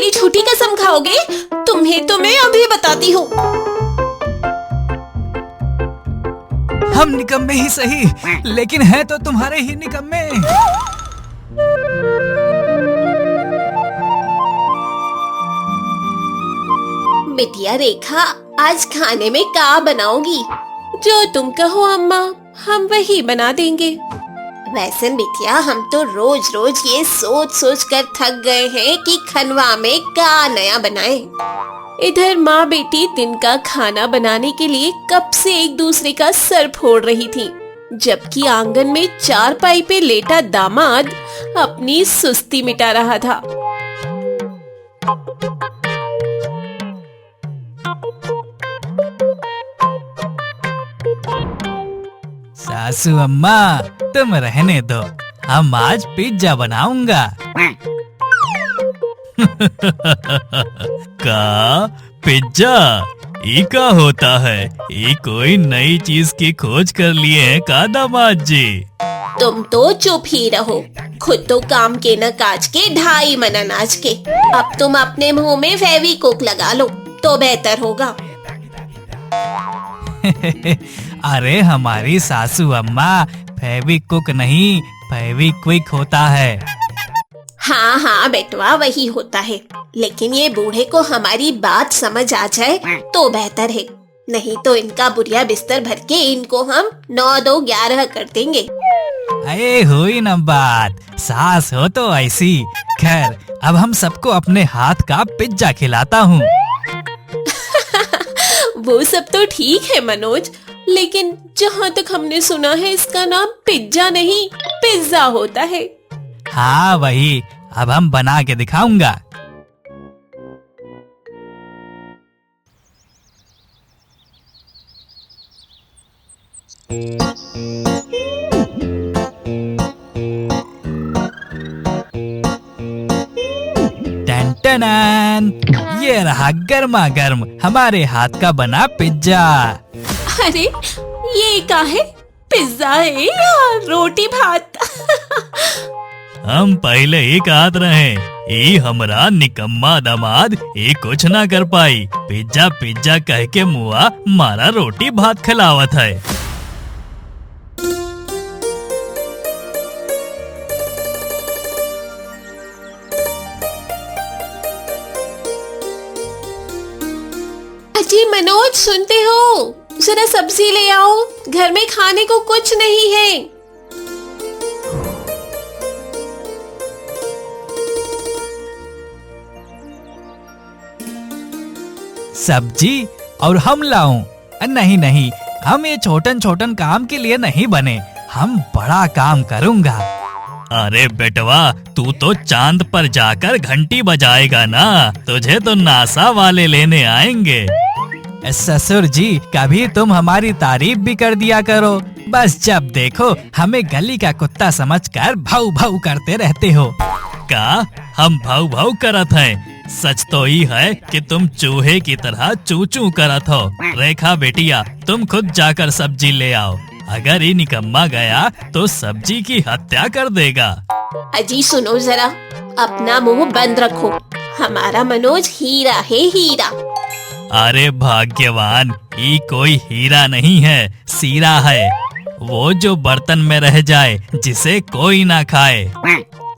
मेरी झूठी कसम खाओगे? तुम्हें तो मैं अभी बताती हूँ। हम निकम्मे ही सही, लेकिन है तो तुम्हारे ही निकम्मे। बिटिया रेखा, आज खाने में क्या बनाओगी? जो तुम कहो अम्मा, हम वही बना देंगे। वैसे बिटिया, हम तो रोज रोज ये सोच सोच कर थक गए हैं कि खनवा में क्या नया बनाएं। इधर माँ बेटी दिन का खाना बनाने के लिए कब से एक दूसरे का सर फोड़ रही थी, जबकि आंगन में चारपाई पे लेटा दामाद अपनी सुस्ती मिटा रहा था। सासू अम्मा, तुम रहने दो, हम आज पिज्जा बनाऊंगा। का पिज्जा? ई का होता है? ई कोई नई चीज की खोज कर लिए हैं का दामाद जी? तुम तो चुप ही रहो, खुद तो काम के न काज के, ढाई मन अनाज के। अब तुम अपने मुंह में फेविक्विक लगा लो तो बेहतर होगा। अरे हमारी सासू अम्मा, फेविक्विक नहीं फेविक्विक होता है। हाँ हाँ बेटवा, वही होता है, लेकिन ये बूढ़े को हमारी बात समझ आ जाए तो बेहतर है, नहीं तो इनका बुढ़िया बिस्तर भर के इनको हम 9-2-11 कर देंगे। अरे हुई न बात, सास हो तो ऐसी। खैर, अब हम सबको अपने हाथ का पिज्जा खिलाता हूँ। वो सब तो ठीक है मनोज, लेकिन जहाँ तक हमने सुना है इसका नाम पिज्जा नहीं पिज्जा होता है। हाँ वही, अब हम बना के दिखाऊंगा। टन टन, ये रहा गर्मा गर्म हमारे हाथ का बना पिज्जा। अरे ये क्या है? पिज्जा है या रोटी भात? हम पहले ही कहत रहे, ई हमरा निकम्मा दामाद ये कुछ ना कर पाई, पिज्जा पिज्जा कह के मुआ मारा रोटी भात खिलावत है। अजी मनोज, सुनते हो? जरा सब्जी ले आओ, घर में खाने को कुछ नहीं है। सब्जी? और हम लाऊं? नहीं नहीं, हम ये छोटन छोटन काम के लिए नहीं बने, हम बड़ा काम करूंगा। अरे बेटवा, तू तो चांद पर जाकर घंटी बजाएगा ना, तुझे तो नासा वाले लेने आएंगे। ससुर जी, कभी तुम हमारी तारीफ भी कर दिया करो, बस जब देखो हमें गली का कुत्ता समझकर भाऊ भाऊ करते रहते हो। का हम भाऊ भाऊ करत हैं? सच तो ही है कि तुम चूहे की तरह चू चू करत हो। रेखा बेटिया, तुम खुद जाकर सब्जी ले आओ, अगर ये निकम्मा गया तो सब्जी की हत्या कर देगा। अजी सुनो जरा, अपना मुंह बंद रखो, हमारा मनोज हीरा है हीरा। अरे भाग्यवान, ये कोई हीरा नहीं है, सीरा है, वो जो बर्तन में रह जाए जिसे कोई ना खाए।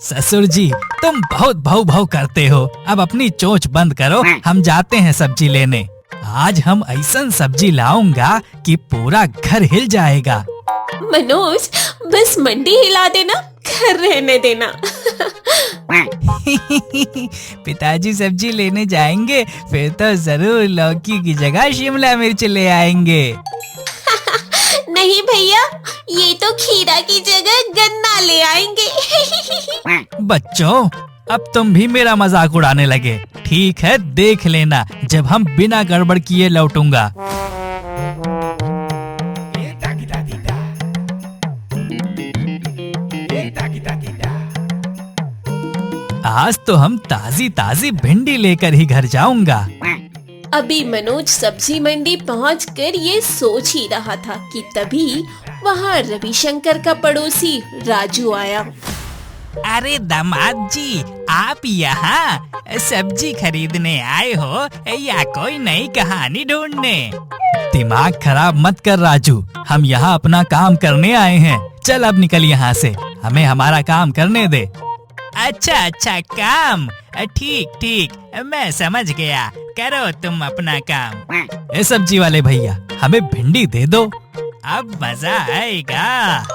ससुर जी, तुम बहुत भाव भाव करते हो, अब अपनी चोंच बंद करो, हम जाते हैं सब्जी लेने। आज हम ऐसा सब्जी लाऊंगा कि पूरा घर हिल जाएगा। मनोज, बस मंडी हिला देना, घर रहने देना। पिताजी सब्जी लेने जाएंगे, फिर तो जरूर लौकी की जगह शिमला मिर्च ले आएंगे। नहीं भैया, ये तो खीरा की जगह गन्ना ले आएंगे। बच्चों, अब तुम भी मेरा मजाक उड़ाने लगे। ठीक है, देख लेना जब हम बिना गड़बड़ किए लौटूंगा। आज तो हम ताजी ताजी भिंडी लेकर ही घर जाऊंगा। अभी मनोज सब्जी मंडी पहुंचकर ये सोच ही रहा था कि तभी वहाँ रविशंकर का पड़ोसी राजू आया। अरे दामाद जी, आप यहाँ सब्जी खरीदने आए हो या कोई नई कहानी ढूंढने? दिमाग खराब मत कर राजू, हम यहाँ अपना काम करने आए हैं। चल अब निकल यहाँ से, हमें हमारा काम करने दे। अच्छा काम, ठीक ठीक, मैं समझ गया, करो तुम अपना काम। ए सब्जी वाले भैया, हमें भिंडी दे दो, अब मजा आएगा।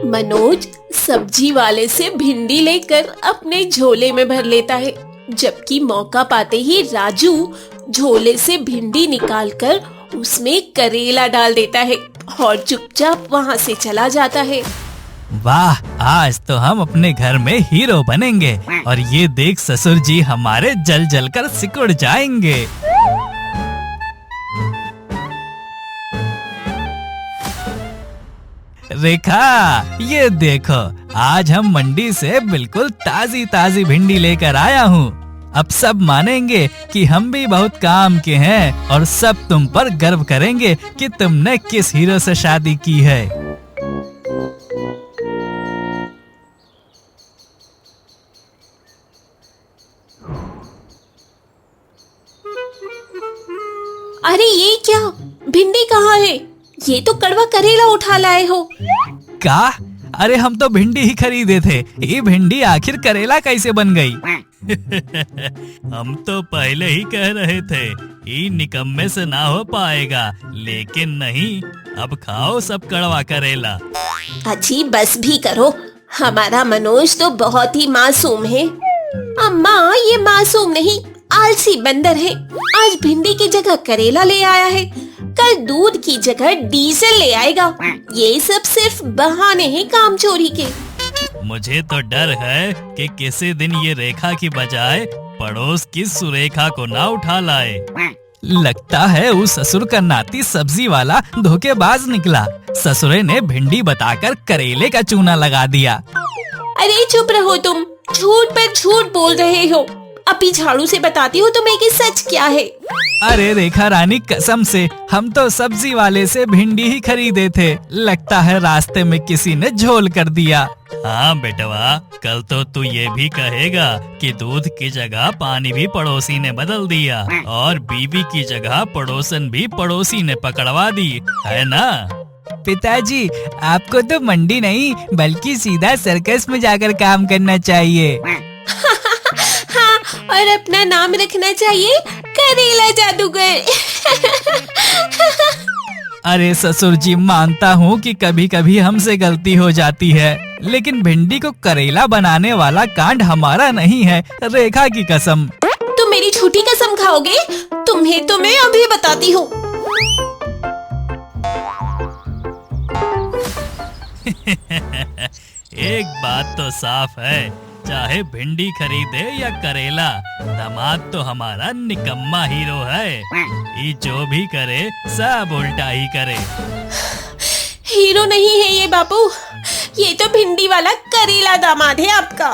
मनोज सब्जी वाले से भिंडी लेकर अपने झोले में भर लेता है, जबकि मौका पाते ही राजू झोले से भिंडी निकालकर उसमें करेला डाल देता है और चुपचाप वहाँ से चला जाता है। वाह, आज तो हम अपने घर में हीरो बनेंगे और ये देख ससुर जी हमारे जल जल कर सिकुड़ जाएंगे। रेखा, ये देखो, आज हम मंडी से बिल्कुल ताजी ताजी भिंडी लेकर आया हूँ। अब सब मानेंगे कि हम भी बहुत काम के हैं और सब तुम पर गर्व करेंगे कि तुमने किस हीरो से शादी की है। अरे ये क्या, भिंडी कहाँ है? ये तो कड़वा करेला उठा लाए हो। क्या? अरे हम तो भिंडी ही खरीदे थे, ये भिंडी आखिर करेला कैसे बन गई? हम तो पहले ही कह रहे थे ये निकम्मे से ना हो पाएगा, लेकिन नहीं, अब खाओ सब कड़वा करेला। अच्छी बस भी करो, हमारा मनोज तो बहुत ही मासूम है। अम्मा, ये मासूम नहीं, आलसी बंदर है। आज भिंडी की जगह करेला ले आया है, कल दूध की जगह डीजल ले आएगा। ये सब सिर्फ बहाने हैं काम चोरी के। मुझे तो डर है कि किसी दिन ये रेखा की बजाय पड़ोस की सुरेखा को ना उठा लाए। लगता है उस ससुर का नाती सब्जी वाला धोखेबाज निकला। ससुरे ने भिंडी बताकर करेले का चूना लगा दिया। अरे चुप रहो तुम, झूठ पर झूठ बोल रहे हो। अभी झाड़ू से बताती हूँ तुम्हें कि सच क्या है। अरे रेखा रानी, कसम से हम तो सब्जी वाले से भिंडी ही खरीदे थे, लगता है रास्ते में किसी ने झोल कर दिया। हाँ बेटवा, कल तो तू ये भी कहेगा कि दूध की जगह पानी भी पड़ोसी ने बदल दिया और बीवी की जगह पड़ोसन भी पड़ोसी ने पकड़वा दी, है ना? पिताजी, आपको तो मंडी नहीं बल्कि सीधा सर्कस में जाकर काम करना चाहिए। हाँ, और अपना नाम रखना चाहिए करेला जादूगर। अरे ससुर जी, मानता हूँ कि कभी कभी हमसे गलती हो जाती है, लेकिन भिंडी को करेला बनाने वाला कांड हमारा नहीं है, रेखा की कसम। तुम मेरी झूठी कसम खाओगे? तुम्हें तो मैं अभी बताती हूँ। एक बात तो साफ है, चाहे भिंडी खरीदे या करेला, दामाद तो हमारा निकम्मा हीरो है। ये जो भी करे सब उल्टा ही करे। हीरो नहीं है ये बापू, ये तो भिंडी वाला करेला दामाद है आपका।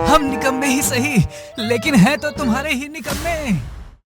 हम निकम्मे ही सही, लेकिन है तो तुम्हारे ही निकम्मे।